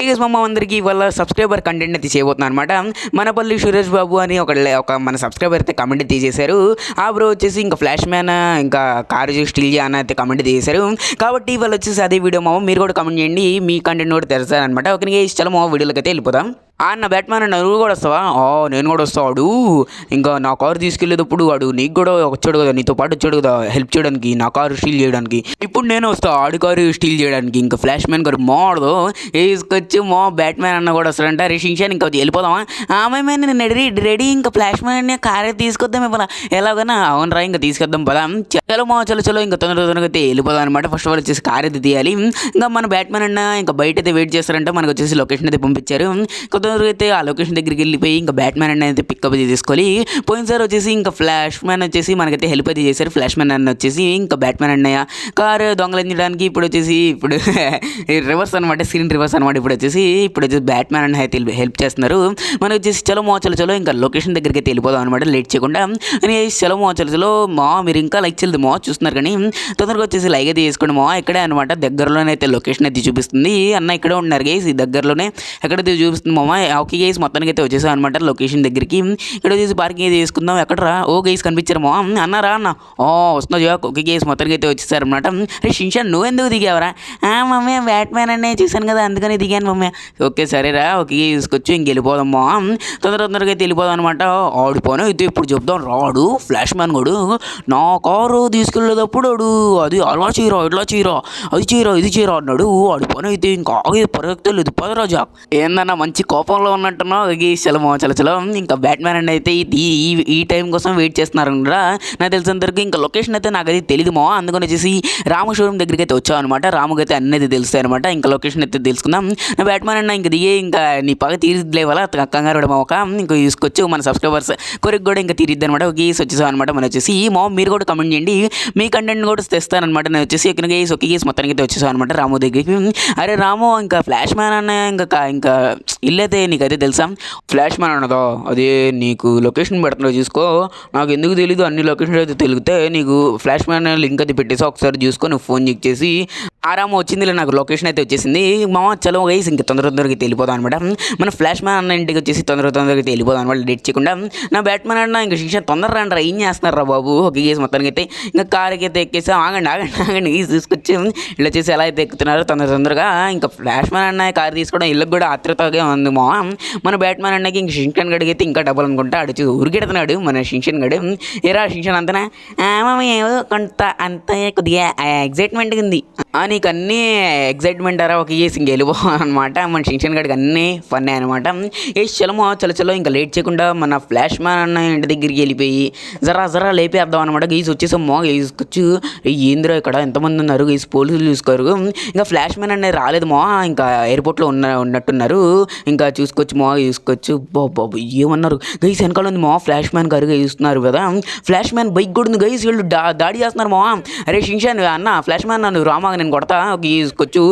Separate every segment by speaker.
Speaker 1: Guys మా అందరికీ ఇవాళ సబ్స్క్రైబర్ కంటెంట్ అయితే చేయబోతున్నాను అనమాట. మనపల్లి సురేష్ బాబు అని ఒక మన సబ్స్క్రైబర్ అయితే కమెంట్ తీసేశారు. ఆ బ్రో వచ్చేసి ఇంకా ఫ్లాష్ మ్యాన్ ఇంకా కారు స్టీల్ అని అయితే కమెంట్ తీసేశారు. కాబట్టి ఇవాళ వచ్చేసి అదే వీడియో మీరు కూడా కమెంట్ చేయండి, మీ కంటెంట్ కూడా తెరచారనమాట. ఓకే గైస్ చలో వీడియోలోకి అయితే వెళ్ళిపోదాం. అన్న బ్యాట్మ్యాన్ అన్న నువ్వు కూడా వస్తావా? నేను కూడా వస్తాడు. ఇంకా నా కారు తీసుకెళ్ళేటప్పుడు వాడు నీకు కూడా వచ్చాడు కదా, నీతో పాటు వచ్చాడు కదా హెల్ప్ చేయడానికి, నా కారు స్టీల్ చేయడానికి. ఇప్పుడు నేను వస్తా ఆడి కారు స్టీల్ చేయడానికి. ఇంకా ఫ్లాష్ మ్యాన్ గారు మోడదు వేసుకొచ్చి బ్యాట్మ్యాన్ అన్న కూడా వస్తాడంట. రిషించాన్ ఇంకా వెళ్ళిపోదామా? మేము నేను రెడీ ఇంకా ఫ్లాష్ మ్యాన్ అనే కారు తీసుకొద్దాం ఇవ్వాల ఎలాగైనా. అవునరా ఇంకా తీసుకొద్దాం పదా. చలో ఇంకా తొందరగా అయితే వెళ్ళిపోదాం అనమాట. ఫస్ట్ ఆఫ్ ఆల్ వచ్చేసి కార్ అయితే తీయాలి. ఇంకా మన బ్యాట్మ్యాన్ అన్న ఇంకా బయట అయితే వెయిట్ చేస్తారంట. మనకు వచ్చేసి లొకేషన్ అయితే పంపించారు. అయితే ఆ లొకేషన్ దగ్గరికి వెళ్ళిపోయి ఇంకా బ్యాట్మ్యాన్ అన్న అయితే పికప్ తీసుకోవాలి. పోయినసారి వచ్చేసి ఇంకా ఫ్లాష్ మ్యాన్ వచ్చేసి మనకైతే హెల్ప్ అయితే చేశారు. ఫ్లాష్ మ్యాన్ అన్న వచ్చేసి ఇంకా బ్యాట్మ్యాన్ అన్నయ్య కారు దొంగలించడానికి ఇప్పుడు రివర్స్ అనమాట, స్క్రీన్ రివర్స్ అనమాట. ఇప్పుడు వచ్చేసి బ్యాట్మ్యాన్ అన్న అయితే హెల్ప్ చేస్తున్నారు. మనకు వచ్చేసి చలో ఇంకా లొకేషన్ దగ్గరికి అయితే వెళ్ళిపోదాం అనమాట లేట్ చేయకుండా. చలో మీరు ఇంకా లైక్ చేయలేదు చూస్తున్నారు కానీ తొందరగా వచ్చేసి లైక్ అయితే చేసుకోండి. ఇక్కడే అనమాట దగ్గరలోనే అయితే లొకేషన్ అయితే చూపిస్తుంది. అన్న ఇక్కడే ఉన్నారు గైస్, ఈ దగ్గరలోనే ఎక్కడైతే చూపిస్తుంది ఓకే గైస్ మొత్తానికి అయితే వచ్చేసాం అనమాట లొకేషన్ దగ్గరికి. ఇక్కడ వచ్చేసి పార్కింగ్ అయితే చేసుకుందాం. ఎక్కడరా గైస్ కనిపించారు అన్నారా అన్న వస్తున్నా జాక్. ఓకే గైస్ మొత్తానికి అయితే వచ్చేసారు అనమాట. షిన్షాన్ నువ్వెందుకు దిగావరా? మమ్మీ బ్యాట్మ్యాన్ అనే చూసాను కదా అందుకని దిగాను మమ్మీ. ఓకే సరేరా ఓకే తీసుకొచ్చి ఇంక వెళ్ళిపోదామ్మా. తొందరగా అయితే వెళ్ళిపోదాం అనమాట. ఆడిపోయినా అయితే ఇప్పుడు చెప్దాం రాడు ఫ్లాష్ మ్యాన్ గడు నా కారు తీసుకెళ్ళేటప్పుడు అది అలా చీరా ఇట్లా చీరా అది చీరా ఇది చీరా అన్నాడు. ఆడిపోయినా అయితే ఇంకా ఆగే పరిగెత్తలేదు పదరా జాక్. ఏందన్నా మంచి కోపంలో ఉన్నట్టున్నావు. చలో ఇంకా బ్యాట్మ్యాన్ అండి అయితే ఈ టైం కోసం వెయిట్ చేస్తున్నారు కూడా నాకు తెలిసినంతవరకు. ఇంకా లొకేషన్ అయితే నాకు అది తెలియదు అందుకని వచ్చేసి రాము షోరూమ్ దగ్గరికి అయితే వచ్చాం అనమాట. రాముకి అయితే అన్నీ తెలుస్తాయి అనమాట. ఇంకా లొకేషన్ అయితే తెలుసుకుందాం. నా బ్యాట్మ్యాన్ అన్న ఇంకా దిగే ఇంకా నీ పగ తీరిద్లేవాలా కంగారు మాక ఇంకా తీసుకొచ్చు మన సబ్స్క్రైబర్స్ కొరికి కూడా ఇంకా తీరిద్ది అనమాట. గీస్ వచ్చేసాం అనమాట. మనం వచ్చేసి మీరు కూడా కమెంట్ చేయండి, మీ కంటెంట్ కూడా తెస్తానమాట. నేను వచ్చేసి ఎక్కడ గీస్ మొత్తానికి అయితే వచ్చేసాం అనమాట రాము దగ్గరికి. అరే రాము ఇంకా ఫ్లాష్ మ్యాన్ అన్న ఇంకా ఇల్లైతే నీకైతే తెలుసా? ఫ్లాష్ మ్యాన్ అన్నదో అదే నీకు లొకేషన్ పెడుతున్నావు చూసుకో. నాకు ఎందుకు తెలీదు, అన్ని లొకేషన్ అయితే తెలిగితే నీకు ఫ్లాష్ మ్యాన్ లింక్ అయితే పెట్టేసి ఒకసారి చూసుకో. నువ్వు ఫోన్ చెక్ చేసి ఆరామ వచ్చింది నాకు లొకేషన్ అయితే వచ్చేసింది. చలో గైస్ ఇంకా తొందరగా వెళ్ళిపోదాం అనమాట. మన ఫ్లాష్ మ్యాన్ అన్న ఇంటికి వచ్చేసి తొందరగా అయితే వెళ్ళిపోదాం అనమాట లేట్ చేయకుండా. నా బ్యాట్మ్యాన్ అన్న ఇంకా శిక్ష తొందరగా రండి ఏం చేస్తున్నారా బాబు. ఒక గేస్ మొత్తానికి అయితే ఇంకా కారుకి అయితే ఎక్కేసాం. ఆగండి తీసుకొచ్చి ఇలా వచ్చేసి ఎలా అయితే ఎక్కుతున్నారు తొందరగా. ఇంకా ఫ్లాష్ మ్యాన్ అన్న కారు తీసుకోవడం ఇళ్ళకి కూడా ఆత్రతగా ఉంది మన బ్యాట్మ్యాన్ అన్నకి ఇంక షిన్షాన్ గడికి అయితే ఇంకా డబ్బులు అనుకుంటా అడిచి ఉరికెడుతున్నాడు మన షిన్షాన్ గడు. ఏరా షిన్షాన్ అంతనా? ఏదో కొంత అంత కొద్దిగా ఎగ్జైట్మెంట్గా ఉంది. నీకు అన్నీ ఎగ్జైట్మెంట్ అరా ఒక గేస్ ఇంక వెళ్ళిపో అనమాట. మన షిన్షాన్ గడికి అన్నీ ఫన్ అనమాట. చలో ఇంకా లేట్ చేయకుండా మన ఫ్లాష్ మ్యాన్ అన్న ఇంటి దగ్గరికి వెళ్ళిపోయి జరా లేపేద్దాం అనమాట. గీస్ వచ్చేసాం గీసుకొచ్చు. ఏందిరా ఇక్కడ ఎంతమంది ఉన్నారు గీస్, పోలీసులు చూసుకోరు. ఇంకా ఫ్లాష్ మ్యాన్ అనేది రాలేదు ఇంకా ఎయిర్పోర్ట్లో ఉన్నట్టున్నారు. ఇంకా చూసుకోవచ్చు బాబు ఏమన్నారు గైస్ వెనకాల ఉంది ఫ్లాష్ మ్యాన్ గారు చూస్తున్నారు కదా. ఫ్లాష్ మ్యాన్ బైక్ కూడా ఉంది గైస్, వీళ్ళు దాడి చేస్తున్నారు అరే షిన్షాన్ అన్న ఫ్లాష్ మ్యాన్ నన్ను రామాగా నేను కొడతా తీసుకొచ్చు.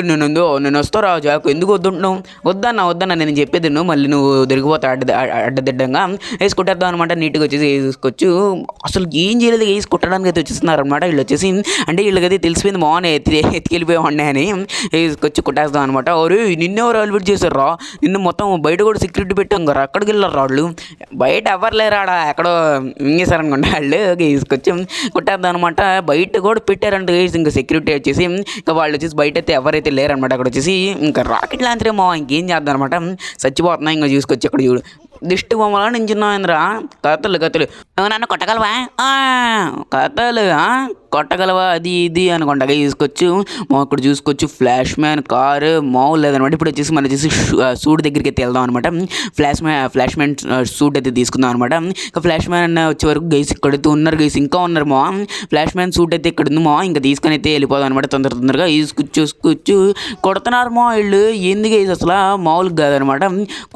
Speaker 1: నేను వస్తారా జాకు ఎందుకు వద్దన్నా నేను చెప్పేది మళ్ళీ నువ్వు దొరికిపోతా అడ్డదిడ్డంగా వేసుకుంటేద్దాం అనమాట. నీట్గా వచ్చేసి వేసుకోవచ్చు. అసలు ఏం చేయలేదు వేసి కుట్టడానికి అయితే వచ్చేస్తున్నారు అనమాట. వీళ్ళు వచ్చేసి అంటే వీళ్ళకైతే తెలిసిపోయింది ఎత్తికెళ్ళిపోయామండి అని వేసుకొచ్చి కుట్టేస్తాం అనమాట. ఎవరు నిన్నెవరు అల్విట్ చేశారు నిన్ను మొత్తం బయట కూడా సెక్యూరిటీ పెట్టాం కదా అక్కడికి వెళ్ళారు వాళ్ళు. బయట ఎవరు లేరు ఆడ ఎక్కడో ఇంకేసారనుకోండి వాళ్ళు. తీసుకొచ్చి కుట్టేద్దాం అనమాట. బయట కూడా పెట్టారంట ఇంకా సెక్యూరిటీ వచ్చేసి. ఇంకా వాళ్ళు వచ్చేసి బయట అయితే ఎవరైతే లేరనమాట. అక్కడ వచ్చేసి ఇంకా రాకెట్ లాంచ్ ఇంకేం చేద్దాం అనమాట. చచ్చిపోతున్నా ఇంకా చూసుకొచ్చి అక్కడ చూడు దిష్టి బొమ్మలా నించున్నాయిందిరా. కథలు నన్ను కొట్టగలవా? కొట్టగలవా అది ఇది అనుకుంటా తీసుకొచ్చు. ఇక్కడ చూసుకోవచ్చు ఫ్లాష్ మ్యాన్ కారు లేదనమాట. ఇప్పుడు వచ్చేసి మనం వచ్చేసి సూట్ దగ్గరికి అయితే వెళ్దాం అనమాట. ఫ్లాష్ మ్యాన్ సూట్ అయితే తీసుకుందాం అనమాట. ఇంకా ఫ్లాష్ మ్యాన్ వచ్చే వరకు గైస్ ఇక్కడ ఉన్నారు గైస్, ఇంకా ఉన్నారు ఫ్లాష్ మ్యాన్ సూట్ అయితే ఇక్కడ ఉంది ఇంకా తీసుకొని అయితే వెళ్ళిపోదాం అనమాట. తొందరగా చూసుకోవచ్చు కొడుతున్నారు వీళ్ళు. ఎందుకు గైస్ అసలు మామూలుగా కాదనమాట,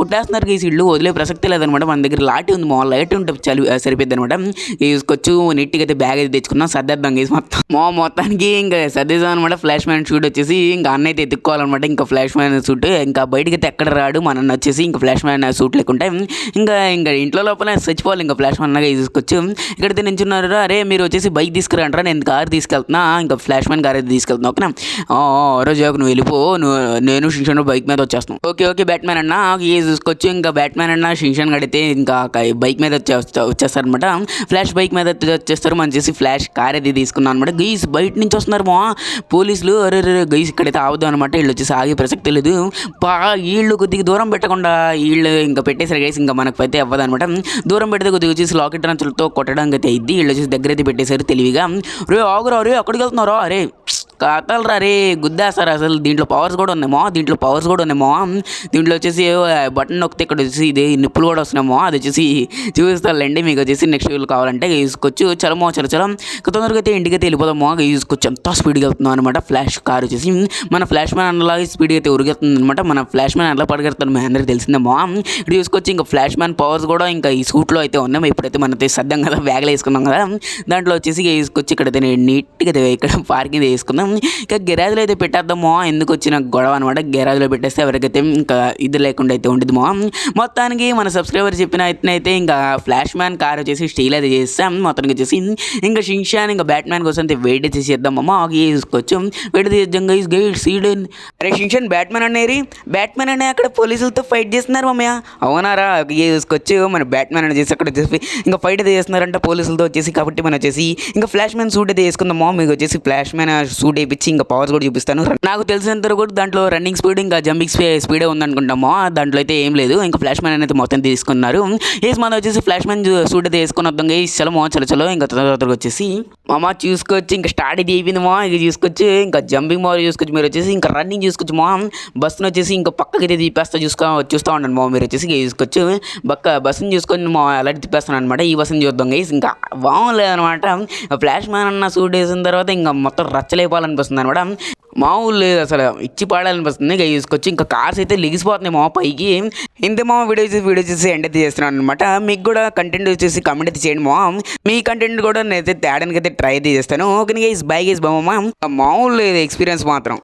Speaker 1: కుట్టేస్తున్నారు గైస్ వీళ్ళు. వదిలే ప్రసక్తే లేదనమాట. మన దగ్గర లాటి ఉంది లైట్ ఉంటే సరిపోద్ది అనమాట. తీసుకొచ్చు నీట్గా అయితే బ్యాగ్ అయితే తెచ్చుకున్నాం. సర్దేద్దాం గైస్ గైస్ మొత్తానికి ఇంకా సర్దేశాం అనమాట. ఫ్లాష్ మ్యాన్ షూట్ వచ్చేసి ఇంకా అన్న అయితే ఎత్తుక్కోవాలన్నమాట. ఇంకా ఫ్లాష్ మ్యాన్ సూట్ ఇంకా బయటకి అయితే ఎక్కడ రాడు. మన అన్న వచ్చేసి ఇంకా ఫ్లాష్ మ్యాన్ సూట్ లేకుంటే ఇంకా ఇంట్లో లోపల చచ్చిపోవాలి. ఇంకా ఫ్లాష్ మ్యాన్ లాగా తీసుకొచ్చి ఇక్కడైతే నించున్నారు. అరే మీరు వచ్చేసి బైక్ తీసుకురంటారా, నేను కారు తీసుకెళ్తున్నా, ఇంకా ఫ్లాష్ మ్యాన్ కార్ అయితే తీసుకెళ్తున్నా. ఓకేనా, రోజు నువ్వు వెళ్ళిపో, నేను షిన్షాన్ బైక్ మీద వచ్చేస్తాను. ఓకే బ్యాట్మ్యాన్ అన్న తీసుకొచ్చి ఇంకా బ్యాట్మ్యాన్ అన్న షిన్షాన్ గడితే ఇంకా బైక్ మీద వచ్చేస్తారు అనమాట. ఫ్లాష్ బైక్ మీద వచ్చేస్తారు. మనం చేసి ఫ్లాష్ కార్ అయితే తీసుకున్నాం అనమాట. గైస్ బయట నుంచి వస్తున్నారు పోలీసులు. అరే గైస్ ఇక్కడైతే ఆవుదాం అనమాట. వీళ్ళు వచ్చేసి ఆగే ప్రసక్తి లేదు. వీళ్ళు కొద్దిగా దూరం పెట్టకుండా వీళ్ళు ఇంకా పెట్టేశారు గైస్. ఇంకా మనకు అయితే అవ్వదు అనమాట. దూరం పెడితే కొద్దిగా వచ్చేసి లాకెట్ రంచులతో కొట్టడానికి అయితే అయింది. వీళ్ళు వచ్చేసి దగ్గర అయితే పెట్టేశారు తెలివిగా. రే ఆగురా, రే అక్కడికి వెళ్తున్నారా, అరే కథలరా రే గుద్దేస్తారు. అసలు దీంట్లో పవర్స్ కూడా ఉన్నాయేమో. దీంట్లో వచ్చేసి బటన్ నొక్కితే ఇక్కడ వచ్చేసి ఇది నిప్పులు కూడా వస్తున్నామో. అది వచ్చేసి చూపిస్తానులేండి మీకు. వచ్చేసి నెక్స్ట్ వీళ్ళు కావాలంటే తీసుకొచ్చు. చల తొందరగా అయితే ఇంటికి అయితే వెళ్ళిపోదామో. తీసుకొచ్చి ఎంత స్పీడ్గా వెళ్తున్నాం అనమాట. ఫ్లాష్ కార్ వచ్చేసి మన ఫ్లాష్ మ్యాన్ అన్నలాగా స్పీడ్గా అయితే ఉరికెళ్తుంది అనమాట. మన ఫ్లాష్ మ్యాన్ ఎలా పడగెడతాను మీ అందరికీ తెలిసిందేమో. ఇక్కడ తీసుకొచ్చి ఇంకా ఫ్లాష్ మ్యాన్ పవర్స్ కూడా ఇంకా ఈ సూట్లో అయితే ఉన్నాము. ఇప్పుడైతే మనతో సర్దాం కదా, బ్యాగ్లో వేసుకున్నాం కదా. దాంట్లో వచ్చేసి తీసుకొచ్చి ఇక్కడైతే నీట్గా ఇక్కడ పార్కింగ్ వేసుకుందాం. ఇంకా గెరాజ్లో అయితే పెట్టేద్దామో. ఎందుకు వచ్చిన గొడవ అనమాట. గెరాజ్లో పెట్టేస్తే ఎవరికైతే ఇంకా ఇది లేకుండా అయితే ఉండేదిమో. మొత్తానికి మన సబ్స్క్రైబర్ చెప్పిన అయితే ఇంకా ఫ్లాష్ మ్యాన్ కార్ వచ్చేసి స్టీల్ అయితే చేస్తాం. మొత్తానికి వచ్చేసి ఇంకా షిన్షాన్ ఇంకా బ్యాట్మ్యాన్ కోసం అయితే వెయిట్ చేసేద్దామమ్మా. తీసుకోవచ్చు, వెయిట్ చేద్దాం గైస్. సీడెన్ అరే షిన్షాన్ బ్యాట్మ్యాన్ అనే అక్కడ పోలీసులతో ఫైట్ చేస్తున్నారు మమ్మయ్య. అవునారా, చూసుకోవచ్చు. మన బ్యాట్మ్యాన్ అని చేసి అక్కడ వచ్చేసి ఇంకా ఫైట్ అయితే చేస్తున్నారంట పోలీసులతో వచ్చేసి. కాబట్టి మనం వచ్చేసి ఇంకా ఫ్లాష్ మ్యాన్ సూట్ అయితే వేసుకుందామో. మీకు వచ్చేసి ఫ్లాష్ మ్యాన్ సూట్ వేయించి ఇంకా పవర్స్ కూడా చూపిస్తాను. నాకు తెలిసినంత కూడా దాంట్లో రన్నింగ్ స్పీడ్ ఇంకా జంపింగ్ స్పీడే ఉందనుకుంటామో. దాంట్లో అయితే ఏం లేదు. ఇంకా ఫ్లాష్ మ్యాన్ అయితే మొత్తం తీసుకున్నారు. మనం వచ్చేసి ఫ్లాష్ మ్యాన్ సూట్ అయితే వేసుకుని వద్దాం గైస్. చలో ఇంకా తొందరగా వచ్చేసి మామ చూసుకోవచ్చు. ఇంకా స్టార్ట్ అయితే అయిపోయింది ఇది చూసుకోవచ్చు. ఇంకా జంపింగ్ మోర్ చూసుకోవచ్చు. మీరు వచ్చేసి ఇంకా రన్నింగ్ చూసుకోవచ్చు. బస్సును వచ్చేసి ఇంకా పక్కకి అయితే తీపేస్తా చూస్తూ ఉండండి మీరు వచ్చేసి చూసుకోవచ్చు. బస్సును చూసుకొని అలా తిప్పేస్తాను అనమాట. ఈ బస్సును చూద్దాం గైస్. ఇంకా బాగుండలేదు అనమాట. ఫ్లాష్ మ్యాన్ అన్న సూట్ వేసిన తర్వాత ఇంకా మొత్తం రచ్చలేపాలనిపిస్తుంది అనమాట. మామూలు లేదు అసలు, ఇచ్చి పాడాలనిపిస్తుంది. ఇంకా తీసుకొచ్చి ఇంకా కార్స్ అయితే లెగిసిపోతున్నాయి పైకి. ఇంతే వీడియో చేసి ఎండ్ అయితే చేస్తున్నాను అనమాట. మీకు కూడా కంటెంట్ వచ్చేసి కమెంట్ అయితే చేయండి మీ కంటెంట్ కూడా నేనైతే తేడానికి అయితే ట్రై అయితే చేస్తాను. ఓకే గైస్, బై గైస్, మామూలు లేదు ఎక్స్పీరియన్స్ మాత్రం.